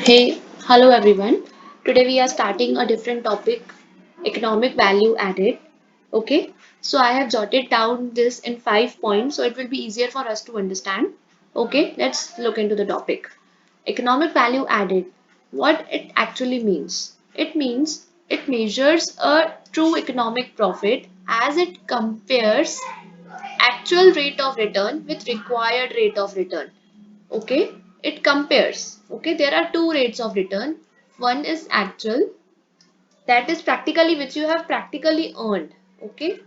Hey, hello everyone. Today we are starting a different topic, economic value added. Okay, so I have jotted down this in 5 points so it will be easier for us to understand. Okay, let's look into the topic. Economic value added. What it actually means? It means it measures a true economic profit as it compares actual rate of return with required rate of return. Okay, it compares. Okay, there are two rates of return. One is actual, that is practically which you have practically earned. Okay,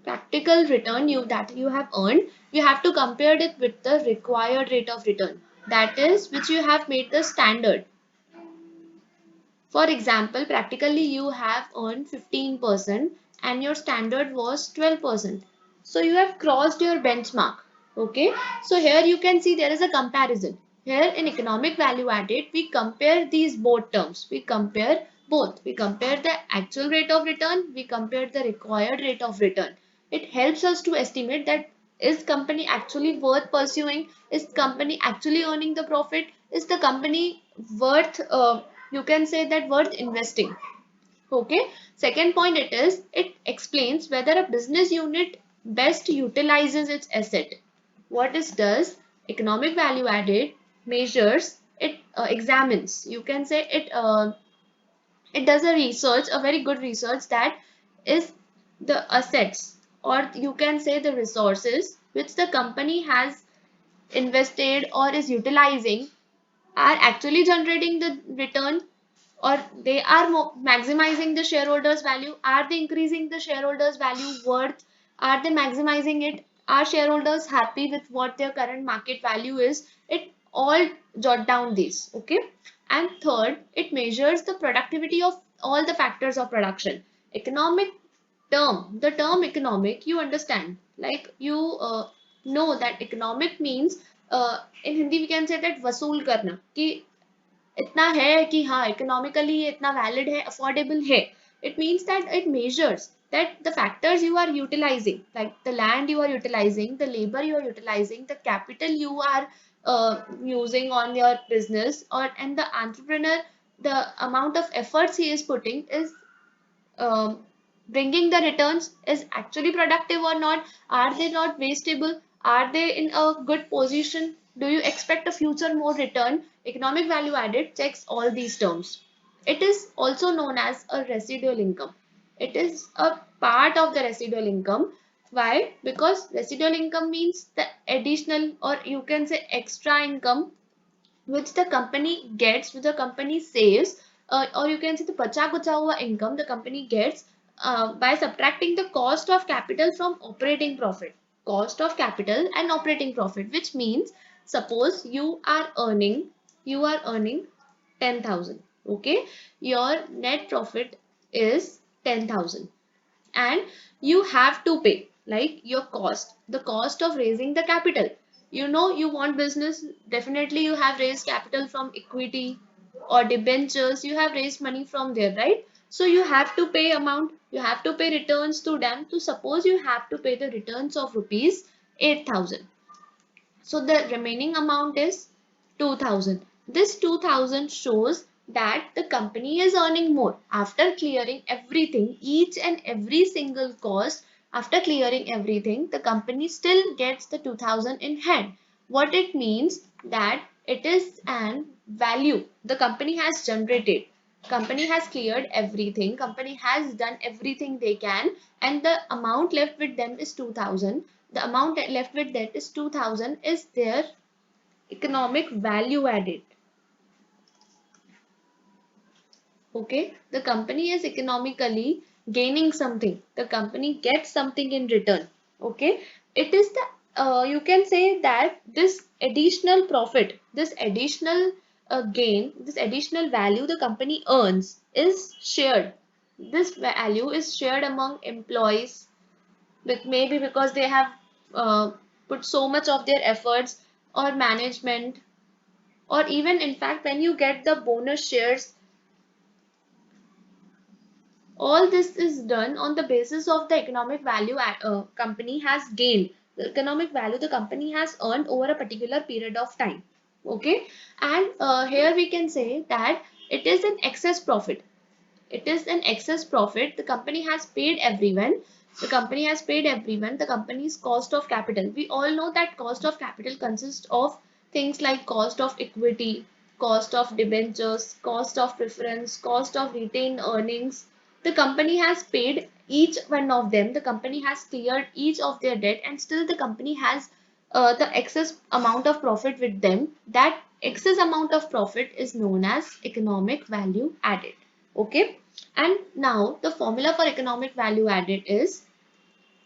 practical return you have earned, you have to compare it with the required rate of return, that is which you have made the standard. For example, practically you have earned 15% and your standard was 12%. So you have crossed your benchmark. Okay. So here you can see there is a comparison. Here in economic value added, we compare these both terms. We compare both. We compare the actual rate of return. We compare the required rate of return. It helps us to estimate that is company actually worth pursuing? Is company actually earning the profit? Is the company worth you can say that worth investing? Okay. Second point, it explains whether a business unit best utilizes its asset. What it does, economic value added measures, it examines, you can say it does a research, a very good research, that is the assets, or you can say the resources which the company has invested or is utilizing, are actually generating the return, or they are maximizing the shareholders value. Are they increasing the shareholders value worth? Are they maximizing it? Are shareholders happy with what their current market value is? It all jot down these. Okay. And third, it measures the productivity of all the factors of production. Economic term, the term economic, you understand, like you know that economic means in Hindi we can say that वसूल करना, कि इतना है कि हाँ economically ये इतना valid है, अफोर्डेबल है. It means that it measures that the factors you are utilizing, like the land you are utilizing, the labor you are utilizing, the capital you are using on your business, or and the entrepreneur, the amount of efforts he is putting is um, bringing the returns, is actually productive or not. Are they not wastable? Are they in a good position? Do you expect a future more return? Economic value added checks all these terms. It is also known as a residual income. It is a part of the residual income. Why? Because residual income means the additional, or you can say extra income, which the company gets, which the company saves, or you can say the pacha kucha hua income the company gets by subtracting the cost of capital from operating profit. Cost of capital and operating profit, which means suppose you are earning 10,000. Okay, your net profit is 10,000, and you have to pay like your cost, the cost of raising the capital. You know, you want business, definitely you have raised capital from equity or debentures, you have raised money from there, right? So you have to pay amount, you have to pay returns to them. To suppose you have to pay the returns of rupees 8,000, so the remaining amount is 2000. This 2000 shows that the company is earning more after clearing everything, each and every single cost. After clearing everything, the company still gets the 2000 in hand. What it means, that it is an value the company has generated. Company has cleared everything, company has done everything they can, and the amount left with them is 2000. The amount left with that is 2000 is their economic value added. Okay, the company is economically gaining something, the company gets something in return. Okay, it is the you can say that this additional profit, this additional gain, this additional value the company earns is shared. This value is shared among employees, maybe because they have uh, put so much of their efforts, or management, or even in fact when you get the bonus shares. All this is done on the basis of the economic value company has gained, the economic value the company has earned over a particular period of time. Okay, and here we can say that it is an excess profit. It is an excess profit. The company has paid everyone. The company has paid everyone the company's cost of capital. We all know that cost of capital consists of things like cost of equity, cost of debentures, cost of preference, cost of retained earnings. The company has paid each one of them. The company has cleared each of their debt, and still the company has the excess amount of profit with them. That excess amount of profit is known as economic value added. Okay, and now the formula for economic value added is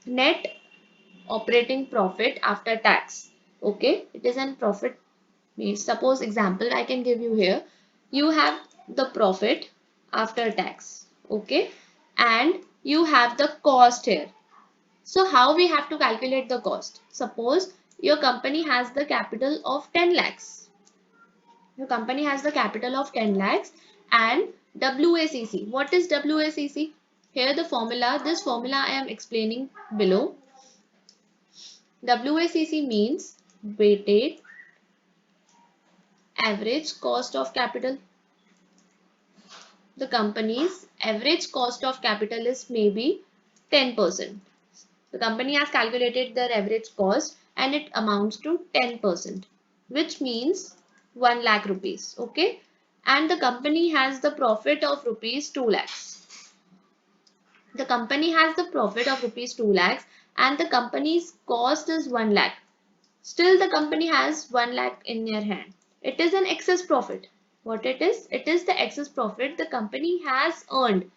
net operating profit after tax. Okay, it is an profit. Means suppose example I can give you here. You have the profit after tax. Okay, and you have the cost here. So how we have to calculate the cost? Suppose your company has the capital of 10 lakhs. Your company has the capital of 10 lakhs and WACC. What is WACC? Here the formula, this formula I am explaining below. WACC means weighted average cost of capital. The company's average cost of capital is maybe 10%. The company has calculated their average cost and it amounts to 10%, which means 1 lakh rupees. Okay. And the company has the profit of rupees 2 lakhs. The company has the profit of rupees 2 lakhs and the company's cost is 1 lakh. Still the company has 1 lakh in their hand. It is an excess profit. What it is? It is the excess profit the company has earned.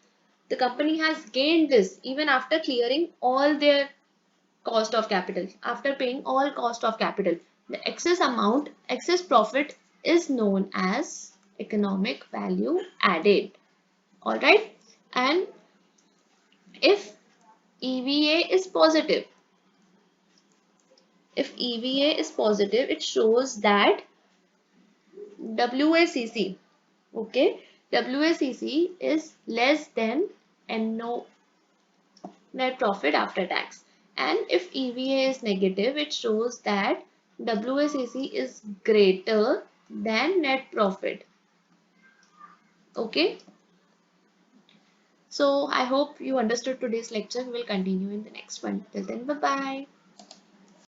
The company has gained this even after clearing all their cost of capital. After paying all cost of capital, the excess amount, excess profit is known as economic value added. Alright. And if EVA is positive, it shows that WACC, okay, WACC is less than and no net profit after tax. And if EVA is negative, it shows that WACC is greater than net profit. Okay. So I hope you understood today's lecture. We will continue in the next one. Till then, bye bye.